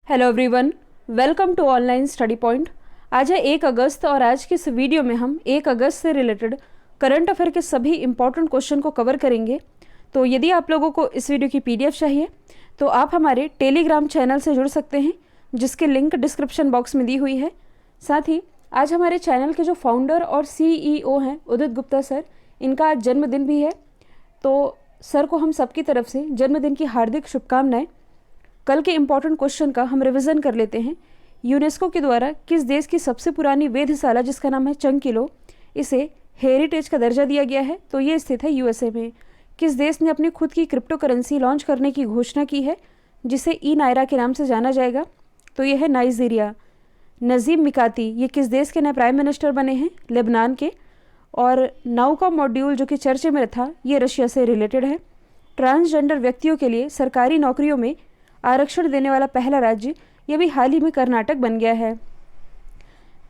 Hello everyone, welcome to online study point. आज है 1 अगस्त और आज की इस वीडियो में हम 1 अगस्त से रिलेटेड करंट अफेयर के सभी इंपॉर्टेंट क्वेश्चन को कवर करेंगे। तो यदि आप लोगों को इस वीडियो की पीडीएफ चाहिए तो आप हमारे टेलीग्राम चैनल से जुड़ सकते हैं, जिसकी लिंक डिस्क्रिप्शन बॉक्स में दी हुई है। साथ ही आज हमारे चैनल के जो फाउंडर और CEO हैं उदित गुप्ता सर, इनका आज जन्मदिन भी है। तो सर को हम सबकी तरफ से जन्मदिन की हार्दिक शुभकामनाएं। कल के इम्पॉर्टेंट क्वेश्चन का हम रिवीजन कर लेते हैं। यूनेस्को के द्वारा किस देश की सबसे पुरानी वेधशाला, जिसका नाम है चंकिलो, इसे हेरिटेज का दर्जा दिया गया है? तो ये स्थित है USA में। किस देश ने अपनी खुद की क्रिप्टो करेंसी लॉन्च करने की घोषणा की है, जिसे ई नायरा के नाम से जाना जाएगा? तो ये है नाइजीरिया। नजीब मिकाती ये किस देश के नए प्राइम मिनिस्टर बने हैं? लेबनान के। और नाउ का मॉड्यूल जो कि चर्चे में था, ये रशिया से रिलेटेड है। ट्रांसजेंडर व्यक्तियों के लिए सरकारी नौकरियों में आरक्षण देने वाला पहला राज्य, यह भी हाल ही में कर्नाटक बन गया है।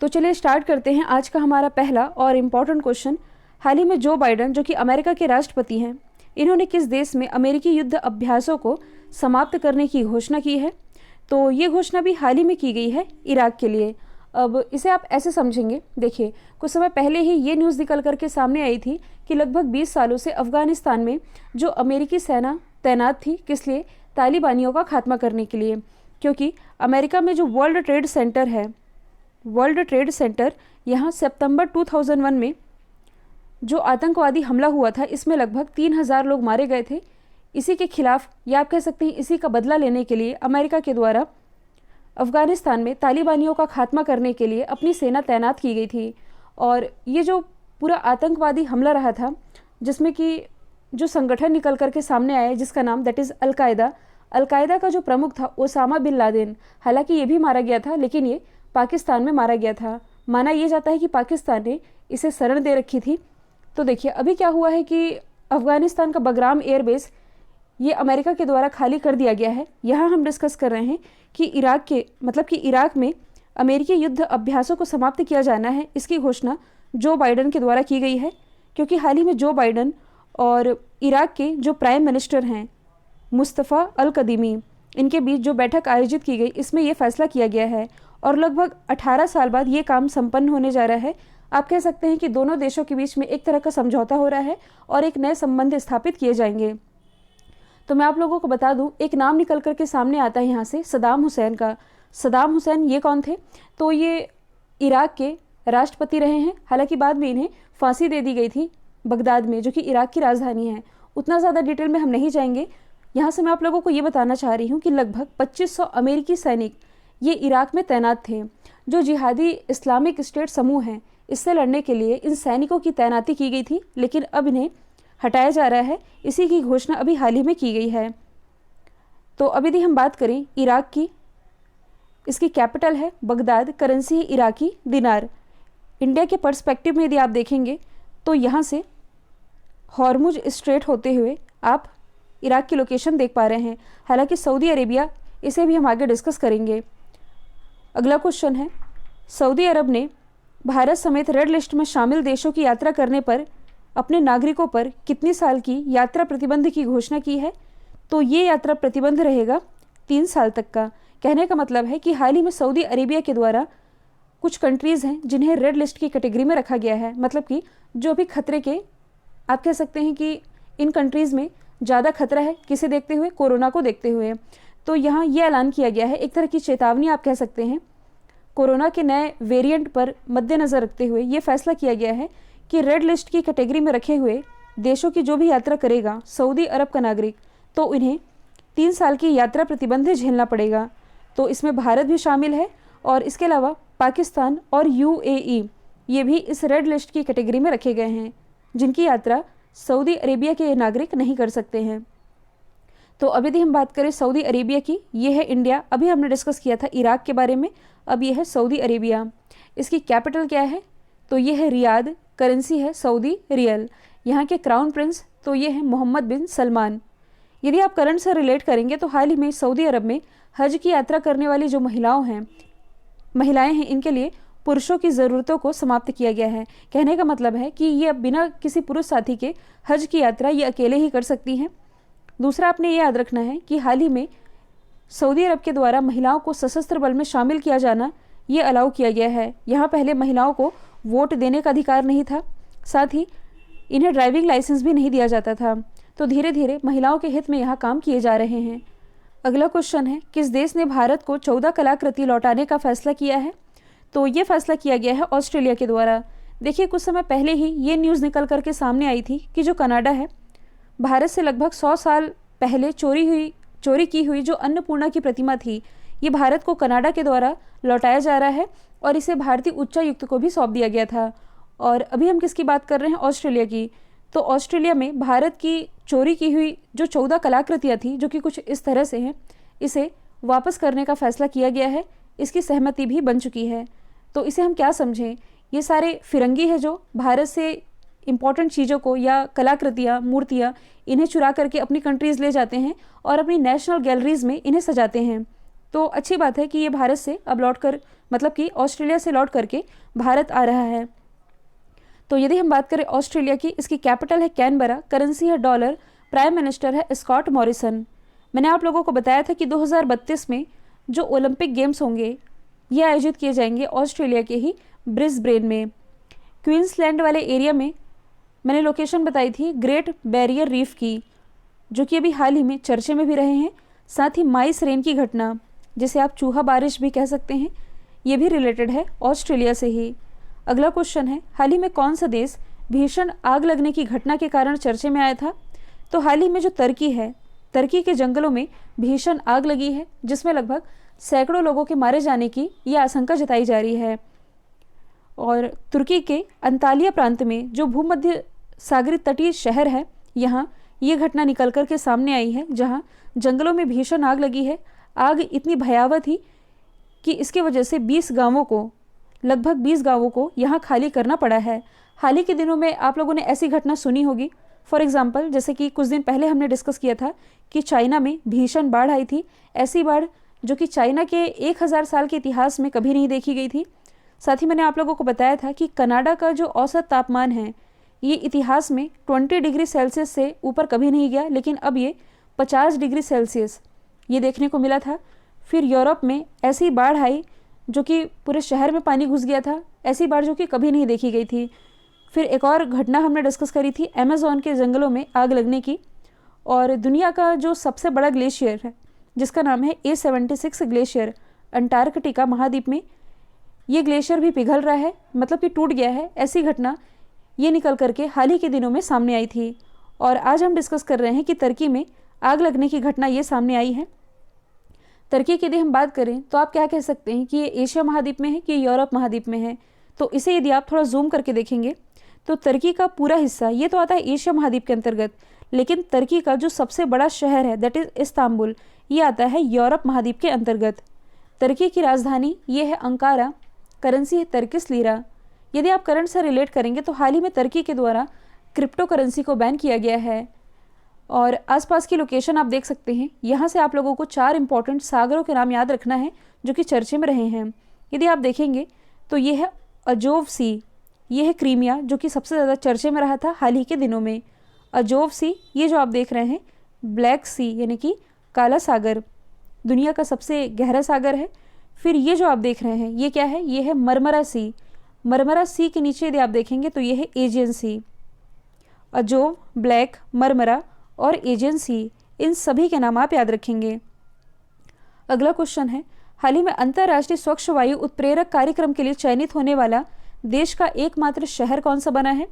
तो चलिए स्टार्ट करते हैं आज का हमारा पहला और इम्पॉर्टेंट क्वेश्चन। हाल ही में जो बाइडन, जो कि अमेरिका के राष्ट्रपति हैं, इन्होंने किस देश में अमेरिकी युद्ध अभ्यासों को समाप्त करने की घोषणा की है? तो ये घोषणा भी हाल ही में की गई है इराक के लिए। अब इसे आप ऐसे समझेंगे, देखिए कुछ समय पहले ही ये न्यूज़ निकल करके सामने आई थी कि लगभग 20 सालों से अफगानिस्तान में जो अमेरिकी सेना तैनात थी, किस लिए? तालिबानियों का खात्मा करने के लिए। क्योंकि अमेरिका में जो वर्ल्ड ट्रेड सेंटर है, वर्ल्ड ट्रेड सेंटर, यहाँ सितंबर 2001 में जो आतंकवादी हमला हुआ था, इसमें लगभग 3000 लोग मारे गए थे। इसी के खिलाफ, या आप कह सकते हैं इसी का बदला लेने के लिए, अमेरिका के द्वारा अफगानिस्तान में तालिबानियों का खात्मा करने के लिए अपनी सेना तैनात की गई थी। और ये जो पूरा आतंकवादी हमला रहा था, जिसमें कि जो संगठन निकल करके सामने आया जिसका नाम दैट इज़ अलकायदा का जो प्रमुख था ओसामा बिन लादेन। हालांकि ये भी मारा गया था, लेकिन ये पाकिस्तान में मारा गया था। माना यह जाता है कि पाकिस्तान ने इसे शरण दे रखी थी। तो देखिए अभी क्या हुआ है कि अफगानिस्तान का बगराम एयरबेस ये अमेरिका के द्वारा खाली कर दिया गया है। यहाँ हम डिस्कस कर रहे हैं कि इराक में अमेरिकी युद्ध अभ्यासों को समाप्त किया जाना है। इसकी घोषणा जो बाइडन के द्वारा की गई है, क्योंकि हाल ही में जो बाइडन और इराक के जो प्राइम मिनिस्टर हैं मुस्तफ़ा अल कदीमी, इनके बीच जो बैठक आयोजित की गई, इसमें यह फैसला किया गया है। और लगभग 18 साल बाद ये काम संपन्न होने जा रहा है। आप कह सकते हैं कि दोनों देशों के बीच में एक तरह का समझौता हो रहा है और एक नए संबंध स्थापित किए जाएंगे। तो मैं आप लोगों को बता दूं, एक नाम निकल करके सामने आता है यहाँ से, सद्दाम हुसैन का। सद्दाम हुसैन ये कौन थे? तो ये इराक के राष्ट्रपति रहे हैं। हालांकि बाद में इन्हें फांसी दे दी गई थी बगदाद में, जो कि इराक की राजधानी है। उतना ज़्यादा डिटेल में हम नहीं जाएंगे। यहाँ से मैं आप लोगों को ये बताना चाह रही हूँ कि लगभग 2500 अमेरिकी सैनिक ये इराक में तैनात थे। जो जिहादी इस्लामिक स्टेट समूह हैं, इससे लड़ने के लिए इन सैनिकों की तैनाती की गई थी, लेकिन अब इन्हें हटाया जा रहा है। इसी की घोषणा अभी हाल ही में की गई है। तो अब यदि हम बात करें इराक की, इसकी कैपिटल है बगदाद, करेंसी है इराकी दिनार। इंडिया के पर्सपेक्टिव में यदि आप देखेंगे तो यहाँ से हॉर्मुज स्ट्रेट होते हुए आप इराक की लोकेशन देख पा रहे हैं। हालांकि सऊदी अरेबिया, इसे भी हम आगे डिस्कस करेंगे। अगला क्वेश्चन है, सऊदी अरब ने भारत समेत रेड लिस्ट में शामिल देशों की यात्रा करने पर अपने नागरिकों पर कितनी साल की यात्रा प्रतिबंध की घोषणा की है? तो ये यात्रा प्रतिबंध रहेगा 3 साल तक का। कहने का मतलब है कि हाल ही में सऊदी अरेबिया के द्वारा कुछ कंट्रीज़ हैं जिन्हें रेड लिस्ट की कैटेगरी में रखा गया है। मतलब कि जो भी खतरे के, आप कह सकते हैं कि इन कंट्रीज़ में ज़्यादा खतरा है, किसे देखते हुए? कोरोना को देखते हुए। तो यहाँ ये ऐलान किया गया है, एक तरह की चेतावनी आप कह सकते हैं। कोरोना के नए वेरिएंट पर मद्देनज़र रखते हुए ये फैसला किया गया है कि रेड लिस्ट की कैटेगरी में रखे हुए देशों की जो भी यात्रा करेगा सऊदी अरब का नागरिक, तो उन्हें 3 साल की यात्रा प्रतिबंध झेलना पड़ेगा। तो इसमें भारत भी शामिल है और इसके अलावा पाकिस्तान और UAE, ये भी इस रेड लिस्ट की कैटेगरी में रखे गए हैं, जिनकी यात्रा सऊदी अरेबिया के नागरिक नहीं कर सकते हैं। तो अब यदि हम बात करें सऊदी अरेबिया की, ये है इंडिया। अभी हमने डिस्कस किया था इराक के बारे में, अब ये है सऊदी अरेबिया। इसकी कैपिटल क्या है? तो ये है रियाद, करेंसी है सऊदी रियल। यहाँ के क्राउन प्रिंस तो ये है मोहम्मद बिन सलमान। यदि आप करंट से रिलेट करेंगे तो हाल ही में सऊदी अरब में हज की यात्रा करने वाली जो महिलाएं हैं, इनके लिए पुरुषों की ज़रूरतों को समाप्त किया गया है। कहने का मतलब है कि ये अब बिना किसी पुरुष साथी के हज की यात्रा ये अकेले ही कर सकती हैं। दूसरा, आपने ये याद रखना है कि हाल ही में सऊदी अरब के द्वारा महिलाओं को सशस्त्र बल में शामिल किया जाना ये अलाउ किया गया है। यहाँ पहले महिलाओं को वोट देने का अधिकार नहीं था, साथ ही इन्हें ड्राइविंग लाइसेंस भी नहीं दिया जाता था। तो धीरे धीरे महिलाओं के हित में यहाँ काम किए जा रहे हैं। अगला क्वेश्चन है, किस देश ने भारत को 14 कलाकृति लौटाने का फैसला किया है? तो ये फैसला किया गया है ऑस्ट्रेलिया के द्वारा। देखिए, कुछ समय पहले ही ये न्यूज़ निकल करके सामने आई थी कि जो कनाडा है, भारत से लगभग 100 साल पहले चोरी की हुई जो अन्नपूर्णा की प्रतिमा थी, ये भारत को कनाडा के द्वारा लौटाया जा रहा है और इसे भारतीय उच्चायुक्त को भी सौंप दिया गया था। और अभी हम किसकी बात कर रहे हैं? ऑस्ट्रेलिया की। तो ऑस्ट्रेलिया में भारत की चोरी की हुई जो 14 कलाकृतियाँ थी, जो कि कुछ इस तरह से हैं, इसे वापस करने का फैसला किया गया है। इसकी सहमति भी बन चुकी है। तो इसे हम क्या समझें? ये सारे फिरंगी है जो भारत से इम्पॉर्टेंट चीज़ों को या कलाकृतियाँ, मूर्तियाँ, इन्हें चुरा करके अपनी कंट्रीज़ ले जाते हैं और अपनी नेशनल गैलरीज में इन्हें सजाते हैं। तो अच्छी बात है कि ये भारत से अब लौट कर, मतलब कि ऑस्ट्रेलिया से लौट करके भारत आ रहा है। तो यदि हम बात करें ऑस्ट्रेलिया की, इसकी कैपिटल है कैनबरा, करेंसी है डॉलर, प्राइम मिनिस्टर है स्कॉट मॉरिसन। मैंने आप लोगों को बताया था कि 2032 में जो ओलंपिक गेम्स होंगे ये आयोजित किए जाएंगे ऑस्ट्रेलिया के ही ब्रिस्बेन में। क्वींसलैंड वाले एरिया में मैंने लोकेशन बताई थी ग्रेट बैरियर रीफ की, जो कि अभी हाल ही में चर्चे में भी रहे हैं। साथ ही माइस रेन की घटना, जिसे आप चूहा बारिश भी कह सकते हैं, ये भी रिलेटेड है ऑस्ट्रेलिया से ही। अगला क्वेश्चन है, हाल ही में कौन सा देश भीषण आग लगने की घटना के कारण चर्चे में आया था? तो हाल ही में जो तुर्की है, तुर्की के जंगलों में भीषण आग लगी है, जिसमें लगभग सैकड़ों लोगों के मारे जाने की ये आशंका जताई जा रही है। और तुर्की के अंतालिया प्रांत में जो भूमध्य सागरीय तटीय शहर है, यहाँ ये घटना निकल कर के सामने आई है, जहाँ जंगलों में भीषण आग लगी है। आग इतनी भयावह थी कि इसकी वजह से लगभग 20 गांवों को यहाँ खाली करना पड़ा है। हाल ही के दिनों में आप लोगों ने ऐसी घटना सुनी होगी। फॉर एग्जाम्पल, जैसे कि कुछ दिन पहले हमने डिस्कस किया था कि चाइना में भीषण बाढ़ आई थी। ऐसी बाढ़ जो कि चाइना के 1000 साल के इतिहास में कभी नहीं देखी गई थी। साथ ही मैंने आप लोगों को बताया था कि कनाडा का जो औसत तापमान है, ये इतिहास में 20 डिग्री सेल्सियस से ऊपर कभी नहीं गया, लेकिन अब ये 50 डिग्री सेल्सियस ये देखने को मिला था। फिर यूरोप में ऐसी बाढ़ आई जो कि पूरे शहर में पानी घुस गया था। ऐसी बाढ़ जो कि कभी नहीं देखी गई थी। फिर एक और घटना हमने डिस्कस करी थी अमेज़न के जंगलों में आग लगने की। और दुनिया का जो सबसे बड़ा ग्लेशियर है, जिसका नाम है A76 ग्लेशियर, अंटार्कटिका महाद्वीप में ये ग्लेशियर भी पिघल रहा है, मतलब कि टूट गया है। ऐसी घटना ये निकल करके हाल ही के दिनों में सामने आई थी। और आज हम डिस्कस कर रहे हैं कि तुर्की में आग लगने की घटना ये सामने आई है। तुर्की की यदि हम बात करें तो आप क्या कह सकते हैं कि ये एशिया महाद्वीप में है कि यूरोप महाद्वीप में है? तो इसे यदि आप थोड़ा जूम करके देखेंगे तो तुर्की का पूरा हिस्सा ये तो आता है एशिया महाद्वीप के अंतर्गत, लेकिन तुर्की का जो सबसे बड़ा शहर है दैट इज़ इस्तांबुल, ये आता है यूरोप महाद्वीप के अंतर्गत। तुर्की की राजधानी ये है अंकारा, करेंसी है तुर्किश लीरा। यदि आप करंट से रिलेट करेंगे तो हाल ही में तुर्की के द्वारा क्रिप्टो करेंसी को बैन किया गया है। और आसपास की लोकेशन आप देख सकते हैं। यहाँ से आप लोगों को 4 इंपॉर्टेंट सागरों के नाम याद रखना है जो कि चर्चे में रहे हैं। यदि आप देखेंगे तो ये है अजोव सी, ये है क्रीमिया जो कि सबसे ज़्यादा चर्चे में रहा था हाल ही के दिनों में। अजोव सी, ये जो आप देख रहे हैं ब्लैक सी यानी कि काला सागर, दुनिया का सबसे गहरा सागर है। फिर ये जो आप देख रहे हैं ये क्या है? ये है मरमरा सी। मरमरा सी के नीचे यदि आप देखेंगे तो ये है एजियन सी। अजोव, ब्लैक, मरमरा और एजियन सी, इन सभी के नाम आप याद रखेंगे। अगला क्वेश्चन है, हाल ही में अंतर्राष्ट्रीय स्वच्छ वायु उत्प्रेरक कार्यक्रम के लिए चयनित होने वाला देश का एकमात्र शहर कौन सा बना है?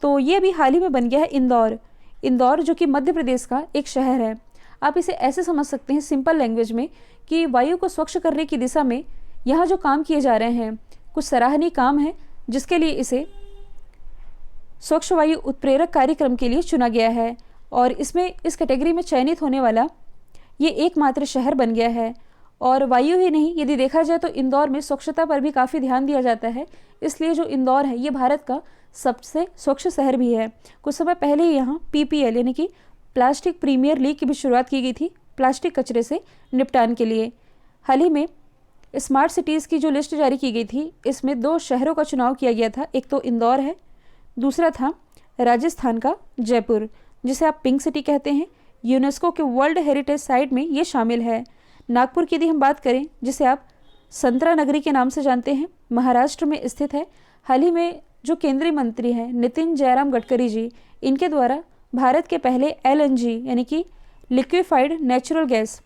तो ये भी हाल ही में बन गया है इंदौर। इंदौर जो कि मध्य प्रदेश का एक शहर है। आप इसे ऐसे समझ सकते हैं सिंपल लैंग्वेज में कि वायु को स्वच्छ करने की दिशा में यहाँ जो काम किए जा रहे हैं कुछ सराहनीय काम है, जिसके लिए इसे स्वच्छ वायु उत्प्रेरक कार्यक्रम के लिए चुना गया है। और इसमें इस कैटेगरी में चयनित होने वाला ये एकमात्र शहर बन गया है। और वायु ही नहीं, यदि देखा जाए तो इंदौर में स्वच्छता पर भी काफ़ी ध्यान दिया जाता है, इसलिए जो इंदौर है ये भारत का सबसे स्वच्छ शहर भी है। कुछ समय पहले ही यहाँ PPL यानी कि प्लास्टिक प्रीमियर लीग की भी शुरुआत की गई थी प्लास्टिक कचरे से निपटान के लिए। हाल ही में स्मार्ट सिटीज़ की जो लिस्ट जारी की गई थी, इसमें 2 शहरों का चुनाव किया गया था। एक तो इंदौर है, दूसरा था राजस्थान का जयपुर, जिसे आप पिंक सिटी कहते हैं। यूनेस्को के वर्ल्ड हेरिटेज साइट में ये शामिल है। नागपुर की यदि हम बात करें, जिसे आप संतरा नगरी के नाम से जानते हैं, महाराष्ट्र में स्थित है। हाल ही में जो केंद्रीय मंत्री हैं नितिन जयराम गडकरी जी, इनके द्वारा भारत के पहले LNG यानी कि लिक्विफाइड नेचुरल गैस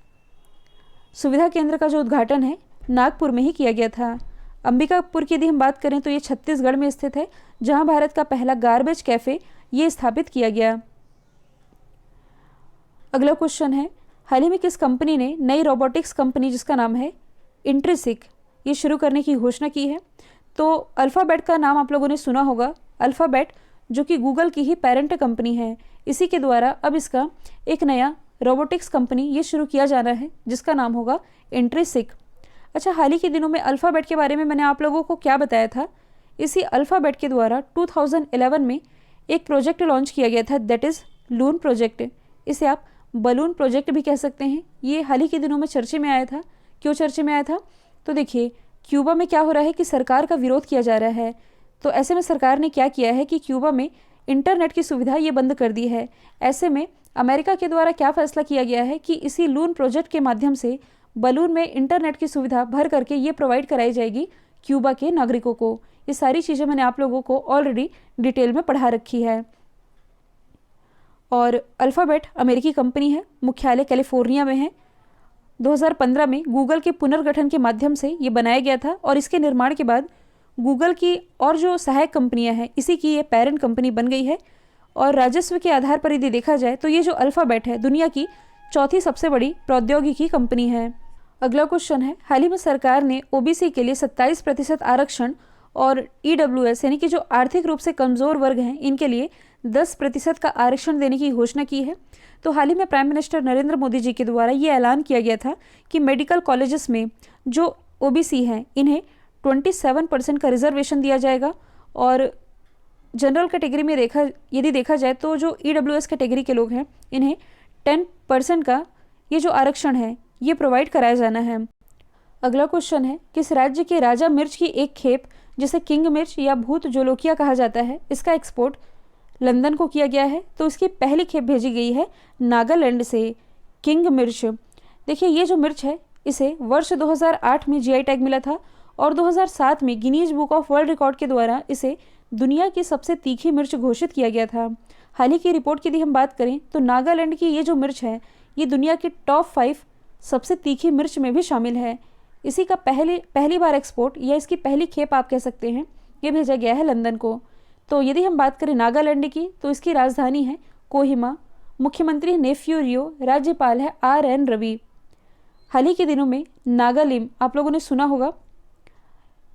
सुविधा केंद्र का जो उद्घाटन है नागपुर में ही किया गया था। अंबिकापुर की यदि हम बात करें तो ये छत्तीसगढ़ में स्थित है, जहां भारत का पहला गार्बेज कैफे ये स्थापित किया गया। अगला क्वेश्चन है, हाल ही में किस कंपनी ने नई रोबोटिक्स कंपनी जिसका नाम है इंट्रिसिक ये शुरू करने की घोषणा की है? तो अल्फ़ाबेट का नाम आप लोगों ने सुना होगा। अल्फ़ाबेट जो कि गूगल की ही पेरेंट कंपनी है, इसी के द्वारा अब इसका एक नया रोबोटिक्स कंपनी ये शुरू किया जाना है जिसका नाम होगा इंट्रिसिक। अच्छा, हाल ही के दिनों में अल्फ़ाबेट के बारे में मैंने आप लोगों को क्या बताया था? इसी अल्फ़ाबेट के द्वारा 2011 में एक प्रोजेक्ट लॉन्च किया गया था, दैट इज़ लून प्रोजेक्ट। इसे आप बलून प्रोजेक्ट भी कह सकते हैं। ये हाल ही के दिनों में चर्चे में आया था। क्यों चर्चे में आया था? तो देखिए, क्यूबा में क्या हो रहा है कि सरकार का विरोध किया जा रहा है, तो ऐसे में सरकार ने क्या किया है कि क्यूबा में इंटरनेट की सुविधा ये बंद कर दी है। ऐसे में अमेरिका के द्वारा क्या फैसला किया गया है कि इसी लून प्रोजेक्ट के माध्यम से बलून में इंटरनेट की सुविधा भर करके ये प्रोवाइड कराई जाएगी क्यूबा के नागरिकों को। ये सारी चीज़ें मैंने आप लोगों को ऑलरेडी डिटेल में पढ़ा रखी है। और अल्फ़ाबेट अमेरिकी कंपनी है, मुख्यालय कैलिफोर्निया में है। 2015 में गूगल के पुनर्गठन के माध्यम से ये बनाया गया था और इसके निर्माण के बाद गूगल की और जो सहायक कंपनियां हैं इसी की ये पेरेंट कंपनी बन गई है। और राजस्व के आधार पर यदि देखा जाए तो ये जो अल्फ़ाबेट है दुनिया की चौथी सबसे बड़ी प्रौद्योगिकी कंपनी है। अगला क्वेश्चन है, हाल ही में सरकार ने OBC के लिए 27% आरक्षण और EWS यानी कि जो आर्थिक रूप से कमज़ोर वर्ग हैं इनके लिए 10% का आरक्षण देने की घोषणा की है। तो हाल ही में प्राइम मिनिस्टर नरेंद्र मोदी जी के द्वारा ये ऐलान किया गया था कि मेडिकल कॉलेजेस में जो OBC हैं इन्हें 27% का रिजर्वेशन दिया जाएगा। और जनरल कैटेगरी में यदि देखा जाए तो जो EWS कैटेगरी के लोग हैं इन्हें 10% का ये जो आरक्षण है ये प्रोवाइड कराया जाना है। अगला क्वेश्चन है, किस राज्य के राजा मिर्च की एक खेप जिसे किंग मिर्च या भूत जोलोकिया कहा जाता है, इसका एक्सपोर्ट लंदन को किया गया है? तो इसकी पहली खेप भेजी गई है नागालैंड से, किंग मिर्च। देखिए, ये जो मिर्च है इसे वर्ष 2008 में GI टैग मिला था और 2007 में Guinness book of world record के द्वारा इसे दुनिया की सबसे तीखी मिर्च घोषित किया गया था। हाल ही की रिपोर्ट की यदि हम बात करें तो नागालैंड की ये जो मिर्च है ये दुनिया की टॉप 5 सबसे तीखी मिर्च में भी शामिल है। इसी का पहली बार एक्सपोर्ट या इसकी पहली खेप आप कह सकते हैं ये भेजा गया है लंदन को। तो यदि हम बात करें नागालैंड की तो इसकी राजधानी है कोहिमा, मुख्यमंत्री नेफ्यू रियो, राज्यपाल है RN रवि। हाल ही के दिनों में नागालिम आप लोगों ने सुना होगा।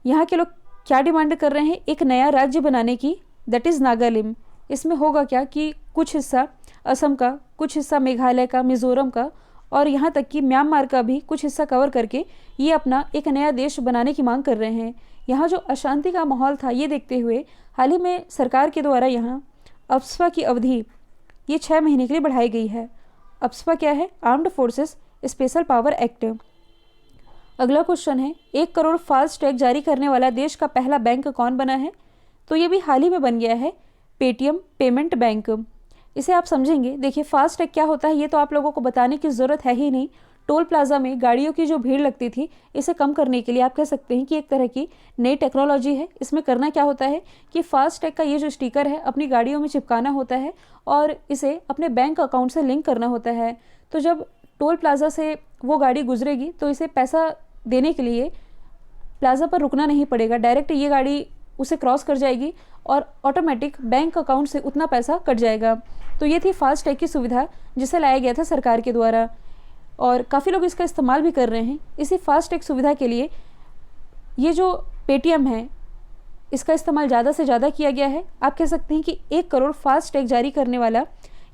यहाँ के लोग क्या डिमांड कर रहे हैं? एक नया राज्य बनाने की, दैट इज़ नागालिम। इसमें होगा क्या कि कुछ हिस्सा असम का, कुछ हिस्सा मेघालय का, मिज़ोरम का और यहाँ तक कि म्यांमार का भी कुछ हिस्सा कवर करके ये अपना एक नया देश बनाने की मांग कर रहे हैं। यहाँ जो अशांति का माहौल था ये देखते हुए हाल ही में सरकार के द्वारा यहाँ अप्सपा की अवधि ये 6 महीने के लिए बढ़ाई गई है। अप्सपा क्या है? Armed forces special power act. अगला क्वेश्चन है, 1 करोड़ फास्ट टैग जारी करने वाला देश का पहला बैंक कौन बना है? तो ये भी हाल ही में बन गया है, पेटीएम पेमेंट बैंक। इसे आप समझेंगे। देखिए, फास्ट टैग क्या होता है ये तो आप लोगों को बताने की ज़रूरत है ही नहीं। टोल प्लाजा में गाड़ियों की जो भीड़ लगती थी इसे कम करने के लिए आप कह सकते हैं कि एक तरह की नई टेक्नोलॉजी है। इसमें करना क्या होता है कि फास्ट टैग का ये जो स्टिकर है अपनी गाड़ियों में चिपकाना होता है और इसे अपने बैंक अकाउंट से लिंक करना होता है। तो जब टोल प्लाजा से वो गाड़ी गुजरेगी तो इसे पैसा देने के लिए प्लाजा पर रुकना नहीं पड़ेगा, डायरेक्ट ये गाड़ी उसे क्रॉस कर जाएगी और ऑटोमेटिक बैंक अकाउंट से उतना पैसा कट जाएगा। तो ये थी फास्ट टैग की सुविधा जिसे लाया गया था सरकार के द्वारा और काफ़ी लोग इसका इस्तेमाल भी कर रहे हैं। इसी फास्ट टैग सुविधा के लिए ये जो पेटीएम है इसका इस्तेमाल ज़्यादा से ज़्यादा किया गया है। आप कह सकते हैं कि 1 करोड़ फास्ट टैग जारी करने वाला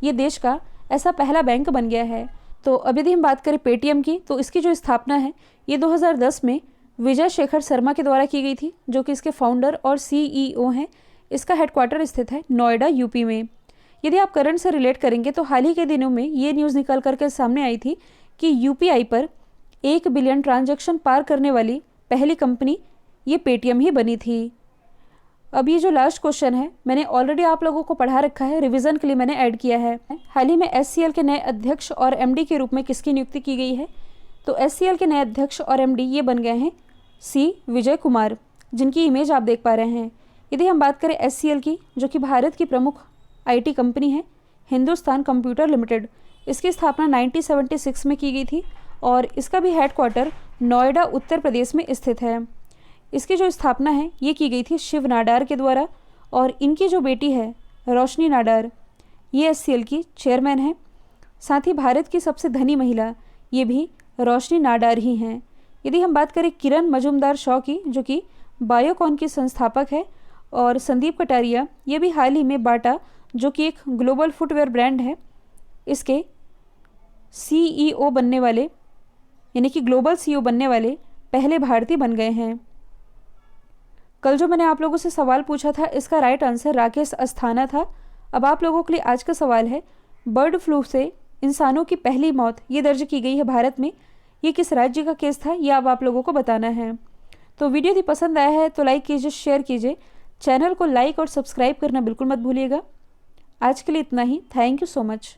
ये देश का ऐसा पहला बैंक बन गया है। तो अब यदि हम बात करें पेटीएम की तो इसकी जो स्थापना है ये 2010 में विजय शेखर शर्मा के द्वारा की गई थी, जो कि इसके फाउंडर और CEO हैं। इसका हेडक्वार्टर स्थित है नोएडा यूपी में। यदि आप करंट से रिलेट करेंगे तो हाल ही के दिनों में ये न्यूज़ निकल करके सामने आई थी कि UPI पर 1 बिलियन ट्रांजैक्शन पार करने वाली पहली कंपनी ये पेटीएम ही बनी थी। अब ये जो लास्ट क्वेश्चन है मैंने ऑलरेडी आप लोगों को पढ़ा रखा है, रिवीजन के लिए मैंने ऐड किया है। हाल ही में SCL के नए अध्यक्ष और MD के रूप में किसकी नियुक्ति की गई है? तो एचसीएल के नए अध्यक्ष और एमडी ये बन गए हैं सी विजय कुमार, जिनकी इमेज आप देख पा रहे हैं। यदि हम बात करें एचसीएल की, जो कि भारत की प्रमुख आईटी कंपनी है, हिंदुस्तान कंप्यूटर लिमिटेड, इसकी स्थापना 1976 में की गई थी और इसका भी हेडक्वार्टर नोएडा उत्तर प्रदेश में स्थित है। इसकी जो स्थापना है ये की गई थी शिव नाडार के द्वारा और इनकी जो बेटी है रोशनी नाडार, ये एचसीएल की चेयरमैन है। साथ ही भारत की सबसे धनी महिला ये भी रोशनी नाडार ही हैं। यदि हम बात करें किरण मजूमदार शॉ की, जो कि बायोकॉन की संस्थापक है, और संदीप कटारिया ये भी हाल ही में बाटा, जो कि एक ग्लोबल फुटवेयर ब्रांड है, इसके सीईओ बनने वाले, यानी कि ग्लोबल सीईओ बनने वाले पहले भारतीय बन गए हैं। कल जो मैंने आप लोगों से सवाल पूछा था, इसका राइट आंसर राकेश अस्थाना था। अब आप लोगों के लिए आज का सवाल है, बर्ड फ्लू से इंसानों की पहली मौत ये दर्ज की गई है भारत में, ये किस राज्य का केस था, ये अब आप लोगों को बताना है। तो वीडियो यदि पसंद आया है तो लाइक कीजिए, शेयर कीजिए, चैनल को लाइक और सब्सक्राइब करना बिल्कुल मत भूलिएगा। आज के लिए इतना ही। Thank you so much.